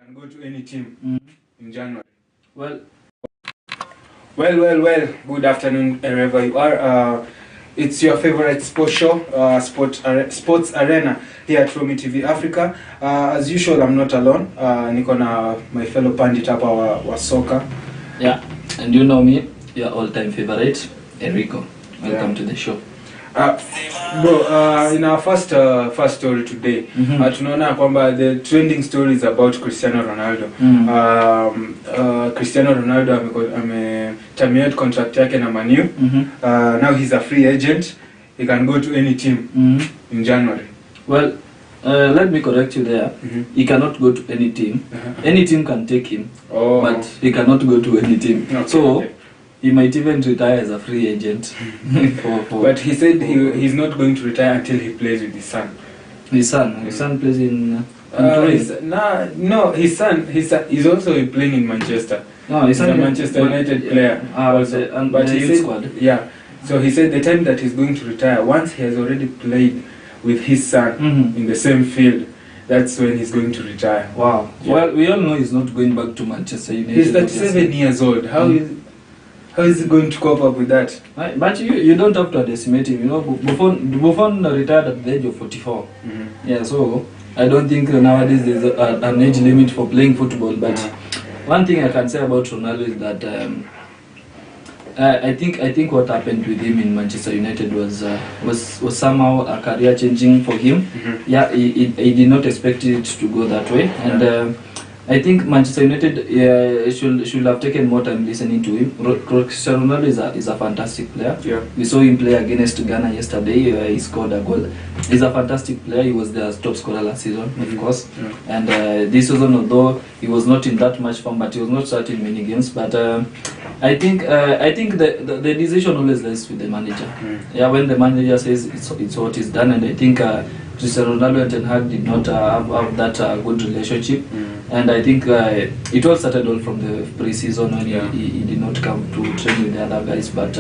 can go to any team in January. Well. Good afternoon, wherever you are. It's your favorite sports show, Sports Arena, here at Romy TV Africa. As usual, I'm not alone. Niko na my fellow pandit hapa wa soccer. Yeah, and you know me, your all-time favorite, Ericko. Welcome to the show. Bro, in our first story today, tunaona kwamba the trending story is about Cristiano Ronaldo. Cristiano Ronaldo terminate contract yake na Man U. Now he's a free agent. He can go to any team in January. Well, let me correct you there. He cannot go to any team. Any team can take him, but he cannot go to any team. Okay. He might even retire as a free agent. But he said he's not going to retire until he plays with his son. His son plays in his son he's also playing in Manchester. No, he's a Manchester United player. But he said, squad. Yeah. So he said the time that he's going to retire, once he has already played with his son in the same field, that's when he's going to retire. Wow. Yeah. Well, we all know he's not going back to Manchester United. He's 37 years old. How is he going to cope up with that? But you don't have to decimate him. You know, Buffon retired at the age of 44. Yeah, so I don't think nowadays there's an age limit for playing football. But one thing I can say about Ronaldo is that I think what happened with him in Manchester United was somehow a career changing for him. Yeah, he did not expect it to go that way, and I think Manchester United should have taken more time listening to him. Cristiano Ronaldo is a fantastic player. Yeah. We saw him play against Ghana yesterday. He scored a goal. He's a fantastic player. He was their top scorer last season, of course. Yeah. And this season, although he was not in that much form, but he was not starting many games. But I think the decision always lies with the manager. Yeah, when the manager says it's what is done, and I think Cristiano Ronaldo and Ten Hag did not have that good relationship. And I think it all started all from the pre-season when he did not come to train with the other guys. But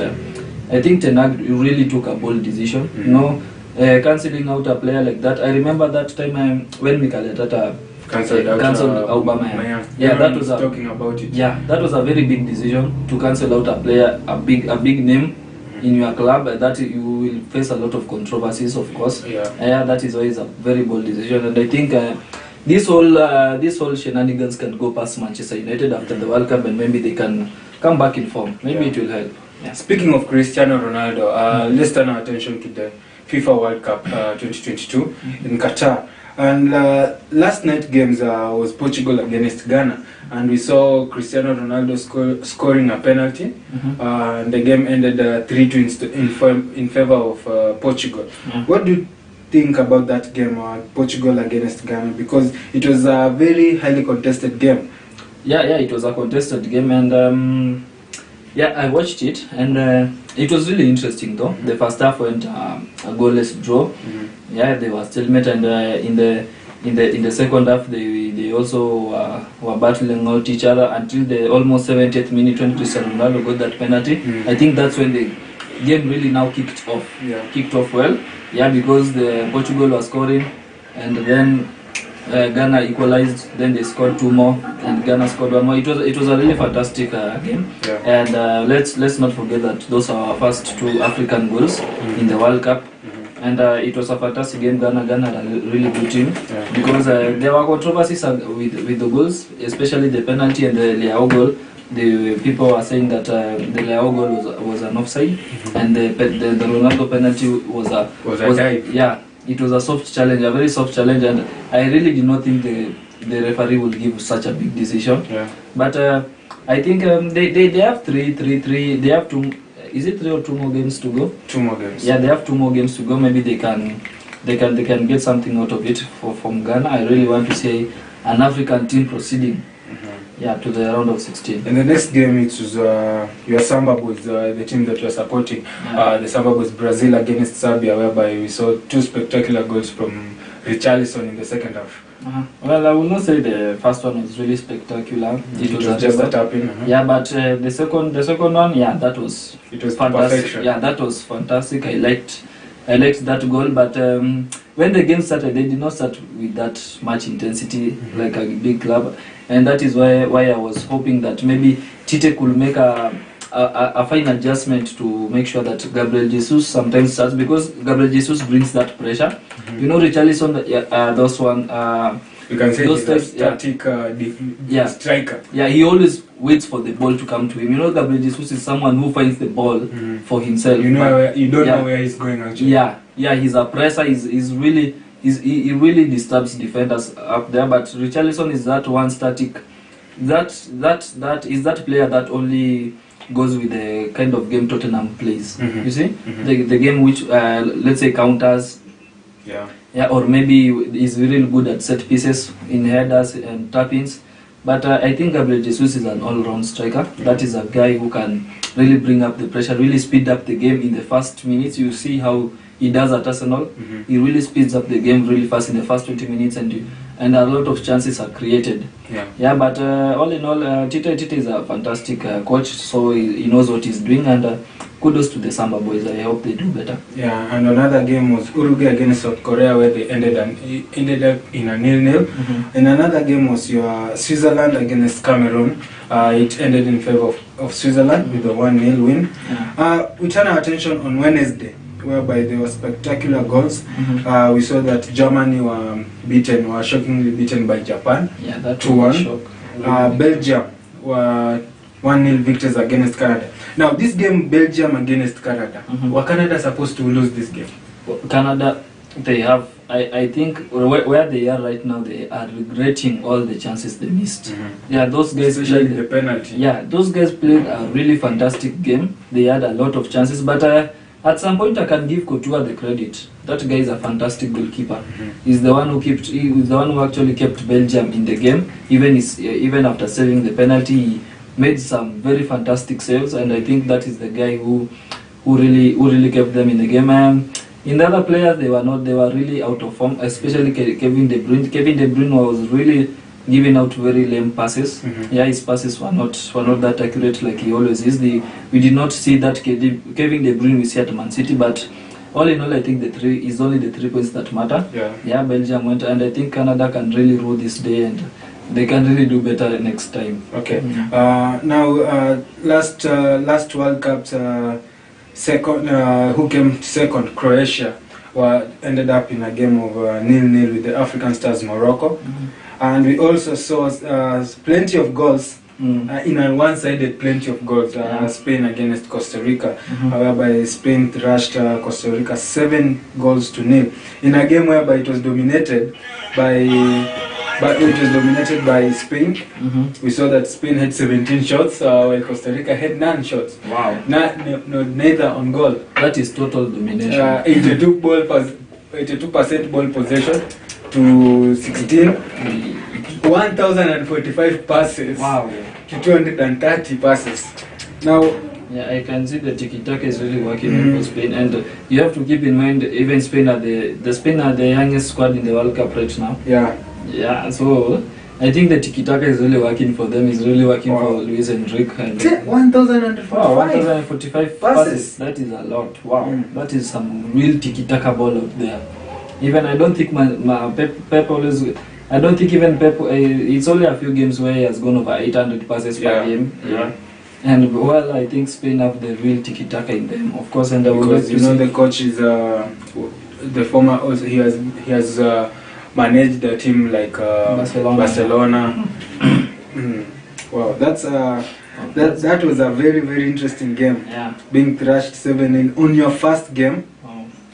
I think Ten Hag really took a bold decision. You know, cancelling out a player like that. I remember that time when Mikel Arteta cancelled Aubameyang. Yeah, that was talking about it. Yeah, that was a very big decision to cancel out a player, a big name in your club. That you will face a lot of controversies, of course. Yeah, that is always a very bold decision, and I think this whole shenanigans can go past Manchester United after the World Cup, and maybe they can come back in form. Maybe it will help. Yeah. Speaking of Cristiano Ronaldo, let's turn our attention to the FIFA World Cup 2022 in Qatar. And last night games was Portugal against Ghana, and we saw Cristiano Ronaldo scoring a penalty. And the game ended 3-2 in favor of Portugal. What do you think about that game, Portugal against Ghana? Because it was a very highly contested game. Yeah, it was a contested game, and I watched it, and it was really interesting though. The first half went a goalless draw. Yeah, they were stalemate, and in the second half they also were battling out each other until the almost 70th minute when Cristiano Ronaldo got that penalty. I think that's when the game really now kicked off. Kicked off well. Yeah, because the Portugal was scoring, and then Ghana equalized. Then they scored 2 more, and Ghana scored 1 more. It was a really fantastic game. And let's not forget that those are our first 2 African goals in the World Cup. And it was a fantastic game. Ghana had a really good team, because there were controversies with the goals, especially the penalty and the Leao goal. The people were saying that the Leao goal was an offside, and the Ronaldo penalty was a dive. Yeah, it was a soft challenge, a very soft challenge, and I really did not think the referee would give such a big decision. But I think they have three. They have 2. Is it 3 or 2 more games to go? 2 more games. Yeah, they have 2 more games to go. Maybe they can get something out of it from Ghana. I really want to see an African team proceeding. To the round of 16. In the next game, it was your Samba Boys, the team that you're supporting. The Samba Boys Brazil against Serbia, whereby we saw 2 spectacular goals from Richarlison in the second half. Well, I will not say the first one was really spectacular. It was just a tap-in. Yeah, but the second one, that was fantastic. Perfection. Yeah, that was fantastic. I liked that goal, but when the game started, they did not start with that much intensity like a big club. and that is why I was hoping that maybe Tite could make a fine adjustment to make sure that Gabriel Jesus sometimes starts, because Gabriel Jesus brings that pressure. You know, Richarlison, those one. You can say those he's a types, static striker. Yeah, he always waits for the ball to come to him. You know, Gabriel Jesus is someone who finds the ball for himself. You know, you don't know where he's going actually. Yeah, he's a presser. He really disturbs defenders up there. But Richarlison is that one static. That is that player that only goes with the kind of game Tottenham plays. You see, the game which let's say counters. Yeah, or maybe is really good at set pieces in headers and tap-ins. But I think Gabriel Jesus is an all-round striker. That is a guy who can really bring up the pressure, really speed up the game in the first minutes. You see how he does at Arsenal. He really speeds up the game really fast in the first 20 minutes, and a lot of chances are created. But all in all, Tite is a fantastic coach, so he knows what he's doing, and kudos to the Samba boys. I hope they do better. Yeah, and another game was Uruguay against South Korea, where they ended up in a 0-0. And another game was your Switzerland against Cameroon. It ended in favor of Switzerland with a 1-0 win. We turn our attention on Wednesday, whereby there were spectacular goals. We saw that Germany were shockingly beaten by Japan. Yeah, that was a shock. Belgium were 1-0 victors against Canada. Now, this game, Belgium against Canada, were Canada supposed to lose this game? Canada, they have, I think, where they are right now, they are regretting all the chances they missed. Yeah, those guys, especially the penalty. Yeah, those guys played a really fantastic game. They had a lot of chances, but at some point I can give Couture the credit. That guy is a fantastic goalkeeper. He's the one who actually kept Belgium in the game, even after saving the penalty. He made some very fantastic saves, and I think that is the guy who really kept them in the game. In the other players, they were really out of form, especially Kevin De Bruyne. Kevin De Bruyne was really giving out very lame passes. Yeah, his passes were not that accurate like he always is. We did not see that Kevin De Bruyne we see at Man City, but all in all, I think it's only the 3 points that matter. Yeah, Belgium went, and I think Canada can really rule this day, and they can really do better next time. Okay. Now, last World Cup, second, who came second, Croatia, ended up in a game of 0-0 with the African Stars Morocco, and we also saw plenty of goals. In a one-sided plenty of goals. Spain against Costa Rica, whereby Spain thrashed Costa Rica 7-0 in a game whereby it was dominated by Spain. We saw that Spain had 17 shots, while Costa Rica had none shots. Wow. Neither on goal. That is total domination. 82% ball possession to 16. 1,045 passes. Wow. To 230 passes. Now, yeah, I can see the tiki-taka is really working for Spain, and you have to keep in mind, even Spain are the youngest squad in the World Cup right now. Yeah, so I think the tiki-taka is really working for them. It's really working for Luis Enrique. 1,045 passes. That is a lot. Wow, that is some real tiki-taka ball out there. Even I don't think Pep always. I don't think even Pep. It's only a few games where he has gone over 800 passes per game. And well, I think Spain have the real tiki-taka in them, of course. And because the coach is the former. Also, he has managed the team like Barcelona. Wow, that was a very, very interesting game. Yeah. Being thrashed 7-0 on your first game.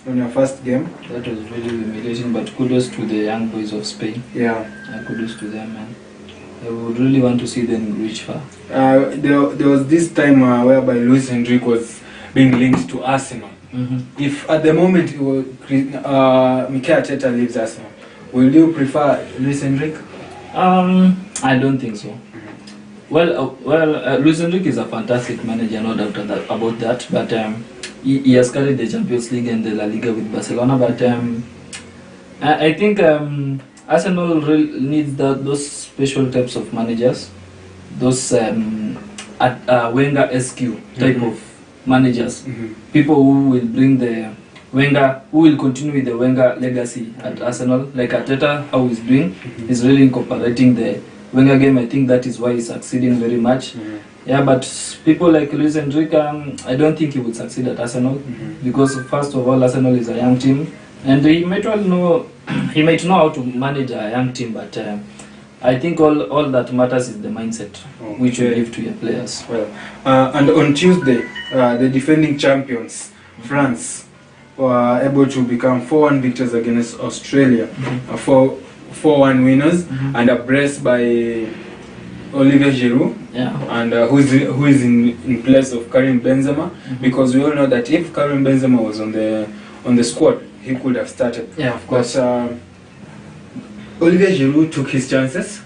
On your first game. That was really humiliating, but kudos to the young boys of Spain. Yeah. Kudos to them, man. I would really want to see them reach far. There was this time whereby Luis Enrique was being linked to Arsenal. If at the moment Mikel Arteta leaves Arsenal, will you prefer Luis Enrique? I don't think so. Well, Luis Enrique is a fantastic manager, no doubt about that. But he has carried the Champions League and the La Liga with Barcelona. But I think Arsenal really needs those special types of managers, those Wenger-esque type of managers, people who will bring the Wenger, who will continue with the Wenger legacy at Arsenal, like Arteta, how he's doing, is really incorporating the Wenger game. I think that is why he's succeeding very much. Yeah, but people like Luis Enrique, I don't think he would succeed at Arsenal because first of all, Arsenal is a young team, and he might know how to manage a young team, but I think all that matters is the mindset which you give to your players. Well, and on Tuesday, the defending champions, France, were able to become 4-1 victors against Australia, 4-1 winners, and a brace by Olivier Giroud, and who is in place of Karim Benzema, because we all know that if Karim Benzema was on the squad, he could have started. Yeah, of course. But Olivier Giroud took his chances.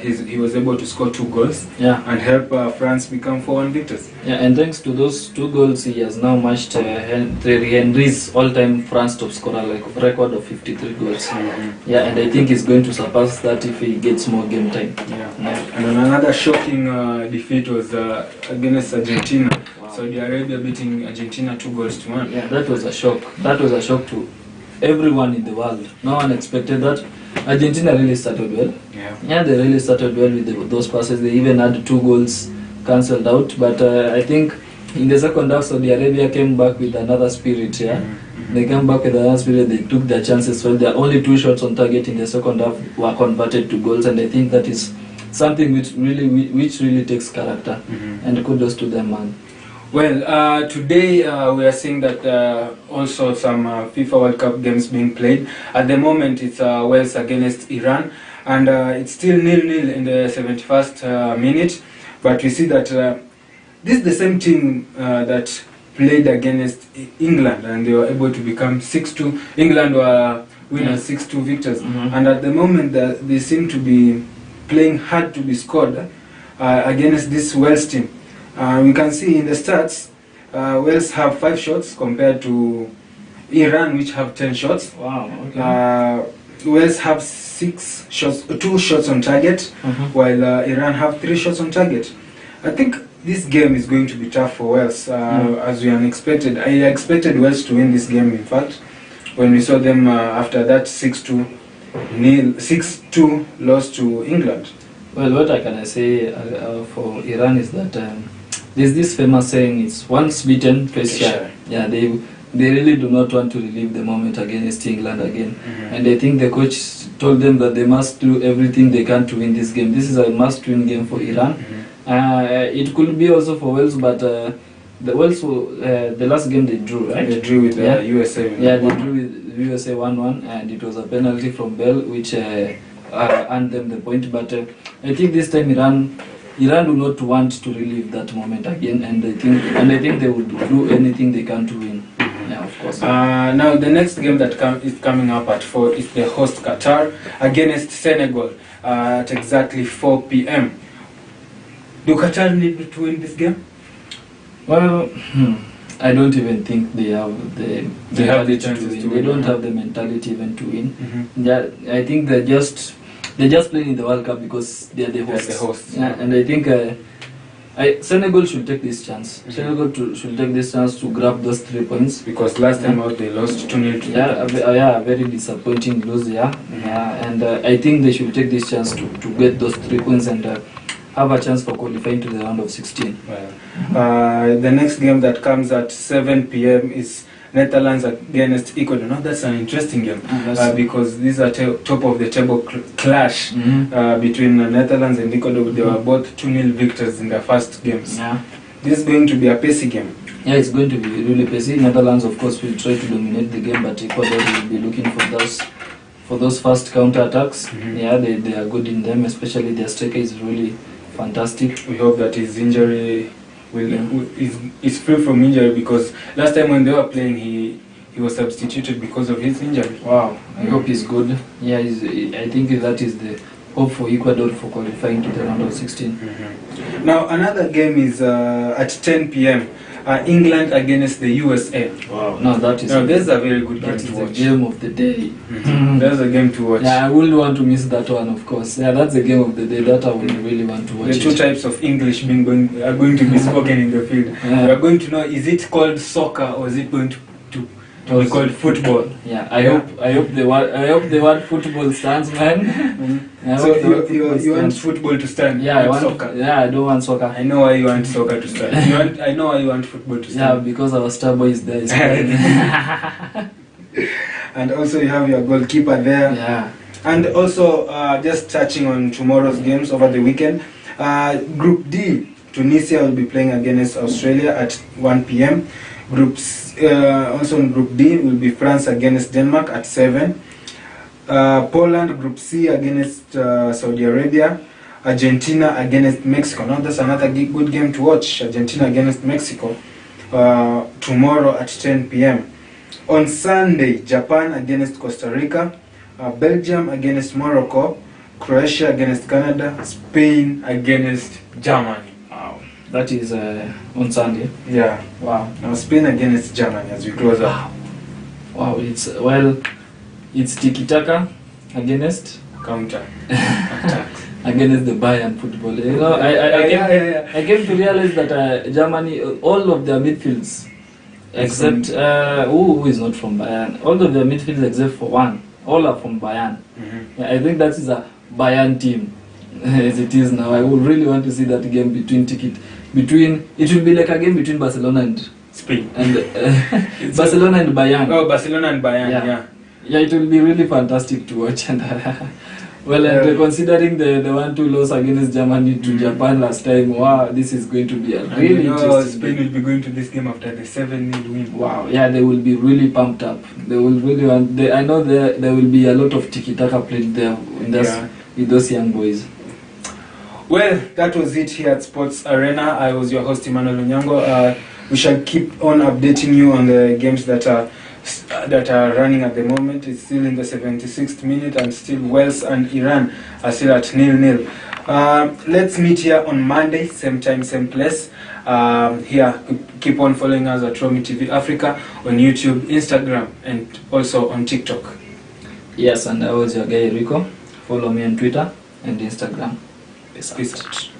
He was able to score 2 goals and help France become 4-1 victors. Yeah, and thanks to those 2 goals, he has now matched Thierry Henry's all-time France top scorer record of 53 goals. Yeah, and I think he's going to surpass that if he gets more game time. And another shocking defeat was against Argentina. Saudi Arabia beating Argentina 2-1. Yeah, that was a shock. That was a shock to everyone in the world. No one expected that. Argentina really started well. Yeah, they really started well with those passes. They even had 2 goals cancelled out. But I think in the second half, Saudi Arabia came back with another spirit. Yeah, they came back with another spirit. They took their chances well. Their only 2 shots on target in the second half were converted to goals, and I think that is something which really takes character. And kudos to them, man. Well, today we are seeing that also some FIFA World Cup games being played. At the moment, it's Wales against Iran, and it's still 0-0 in the 71st minute. But we see that this is the same team that played against England, and they were able to become 6-2. England were winners, 6-2 victors, and at the moment they seem to be playing hard to be scored against this Wales team. We can see in the stats, Wales have 5 shots compared to Iran, which have 10 shots. Wow. Okay. Wales have 2 shots on target, while Iran have 3 shots on target. I think this game is going to be tough for Wales, as we unexpected. I expected Wales to win this game. In fact, when we saw them after that 6-2 loss to England. Well, what I can say for Iran is that there's this famous saying: "It's once beaten, twice shy." Yeah, they really do not want to relive the moment against England again, and I think the coach told them that they must do everything they can to win this game. This is a must-win game for Iran. It could be also for Wales, but the Wales the last game they drew, right? They drew with the USA. Yeah, they drew with USA 1-1, and it was a penalty from Bell, which earned them the point. But I think this time Iran do not want to relive that moment again, and I think they would do anything they can to win. Yeah, of course. Now the next game that is coming up at 4 is the host Qatar against Senegal at exactly 4 p.m. Do Qatar need to win this game? Well, I don't even think they have the chances to win. They don't have the mentality even to win. Yeah, I think they're just playing in the World Cup because they are the hosts. Yeah, and I think Senegal should take this chance. Senegal should take this chance to grab those 3 points. Because last time out they lost 2-0 to a very disappointing lose. And I think they should take this chance to get those 3 points and have a chance for qualifying to the round of 16. Well, the next game that comes at 7 p.m. is Netherlands against Ecuador. Now that's an interesting game because these are top of the table clash between Netherlands and Ecuador. They were both 2-0 victors in their first games. Yeah. This is going to be a pacey game. Yeah, it's going to be really pacey. Netherlands, of course, will try to dominate the game, but Ecuador will be looking for those fast counter attacks. Yeah, they are good in them, especially their striker is really fantastic. We hope that his injury is free from injury, because last time when they were playing he was substituted because of his injury. Wow, I hope he's good. Yeah, I think that is the hope for Ecuador for qualifying to the round of 16. Now another game is at 10 p.m. England against the USA. Wow, no, that is there's a very good game to watch. The game of the day. That's a game to watch. Yeah, I wouldn't want to miss that one, of course. Yeah, that's the game of the day that I would really want to watch. The 2 types of English are going to be spoken in the field. We are going to know, is it called soccer or is it going to we called football. Yeah, I hope the word football stands, man. So you want football to stand? Yeah, I want soccer. Yeah, I don't want soccer. I know why you want soccer to stand. I know why you want football to stand. Yeah, because our star boy is there. And also you have your goalkeeper there. Yeah. And also just touching on tomorrow's games over the weekend. Group D, Tunisia will be playing against Australia at 1 p.m. Also in Group D will be France against Denmark at 7. Poland, Group C against Saudi Arabia. Argentina against Mexico. Now that's another good game to watch. Argentina against Mexico tomorrow at 10 p.m. On Sunday, Japan against Costa Rica. Belgium against Morocco. Croatia against Canada. Spain against Germany. Wow. That is on Sunday. Yeah. Wow. Now Spain against Germany as we close up. Wow. It's tiki-taka against counter attack against the Bayern football. You know, I came to realize that Germany, all of their midfields, except who is not from Bayern, all of their midfields except for one, all are from Bayern. Mm-hmm. I think that is a Bayern team as it is now. I would really want to see that game it will be like a game between Barcelona and Spain and Barcelona and Bayern. Oh, Barcelona and Bayern, yeah. Yeah, it will be really fantastic to watch. And and considering the 1-2 loss against Germany to Japan last time, wow, this is going to be a really interesting Spain game. will be going to this game after the 7-0 win. Wow, yeah, they will be really pumped up. They will really want. I know there will be a lot of tiki-taka played there with those young boys. Well, that was it here at Sports Arena. I was your host, Emmanuel Onyango. We shall keep on updating you on the games that are running at the moment. It's still in the 76th minute, and still Wales and Iran are still at 0-0. Let's meet here on Monday, same time, same place. Here, keep on following us at Romy TV Africa on YouTube, Instagram, and also on TikTok. Yes, and I was your guy Ericko. Follow me on Twitter and Instagram. Peace out.